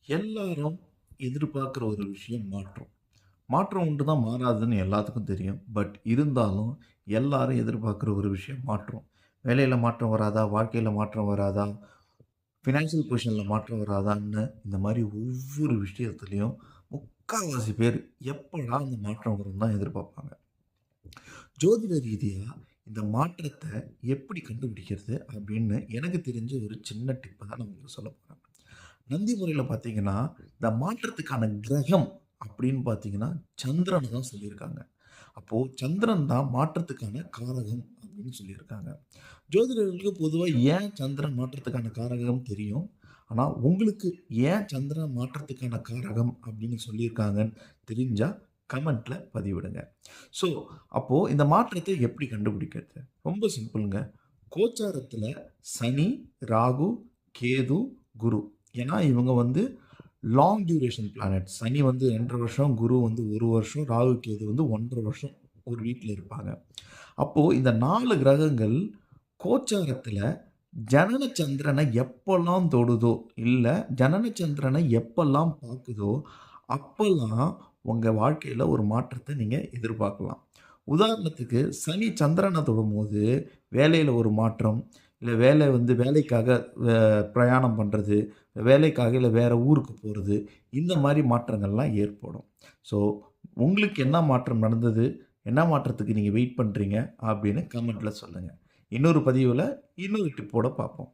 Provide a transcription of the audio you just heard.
எல்லாரும் எதிர்பார்க்குற ஒரு விஷயம் மாற்றம். மாற்றம் ஒன்று தான் மாறாதுன்னு எல்லாத்துக்கும் தெரியும். பட் இருந்தாலும் எல்லாரும் எதிர்பார்க்குற ஒரு விஷயம் மாற்றம். வேலையில மாற்றம் வராதா? வாழ்க்கையில மாற்றம் வராதா? ஃபினான்ஷியல் பொசிஷன்ல மாற்றம் வராதான்னு இந்த மாரி ஒவ்வொரு விஷயத்துலயும் முக்காவாசி பேர் எப்படா அந்த மாற்றம் வரும்னு தான் எதிர்பார்ப்பாங்க. ஜோதிட ரீதியா இந்த மாற்றத்த எப்படி கண்டுபிடிக்கிறது? அப்படின்னு எனக்கு தெரிஞ்ச ஒரு சின்ன டிப்ப தான் நான் உங்களுக்கு சொல்லப் போறேன். நந்தி முறையில பார்த்தீங்கன்னா, இந்த மாற்றத்துக்கான கிரகம் அப்படின்னு பார்த்தீங்கன்னா, சந்திரன தான் சொல்லியிருக்காங்க. அப்போ சந்திரன் தான் மாற்றத்துக்கான காரகம் அப்படின்னு சொல்லியிருக்காங்க. ஜோதிடர்களுக்கு பொதுவா ஏன் சந்திரன் மாற்றத்துக்கான காரகம் தெரியும். ஆனா, உங்களுக்கு ஏன் சந்திரன் மாற்றத்துக்கான காரகம் அப்படின்னு சொல்லியிருக்காங்கன்னு தெரிஞ்சா கமெண்ட்ல பதிவிடுங்க. ஸோ, அப்போ இந்த மாற்றத்தை எப்படி கண்டுபிடிக்கிறது? ரொம்ப சிம்பிள்ங்க. கோச்சாரத்துல சனி, ராகு, கேது, குரு. ஏன்னா இவங்க வந்து லாங் டியூரேஷன் பிளானட். சனி வந்து 2 1/2 வருஷம், குரு வந்து 1 வருஷம், ராகு, கேது வந்து 1 1/2 வருஷம் ஒரு வீட்ல இருப்பாங்க. அப்போ இந்த 4 கிரகங்கள் கோச்சாரத்துல ஜனன சந்திரனை எப்பல்லாம் தொடுதோ, இல்ல ஜனன சந்திரனை எப்பல்லாம் பாக்குதோ, அப்பல்லாம் உங்க வாழ்க்கையில ஒரு மாற்றத்த நீங்க எதிர்பார்க்கலாம். உதாரணத்துக்கு சனி சந்திரன தொடும்போது, வேலையில ஒரு மாற்றம், இல்ல வேலை வந்து வேலைக்காக பிரயாணம் பண்றது, வேலைக்காக இல்ல வேற ஊருக்கு போறது, இந்த மாரி மாற்றங்கள்லாம் ஏற்படும். ஸோ, உங்களுக்கு என்ன மாற்றம் நடந்தது? என்ன மாற்றத்துக்கு நீங்க வெயிட் பண்றீங்க? அப்படின்னு கமெண்ட்ல சொல்லுங்க. இன்னொரு பதிவுல இன்னொரு டிப்போட பார்ப்போம்.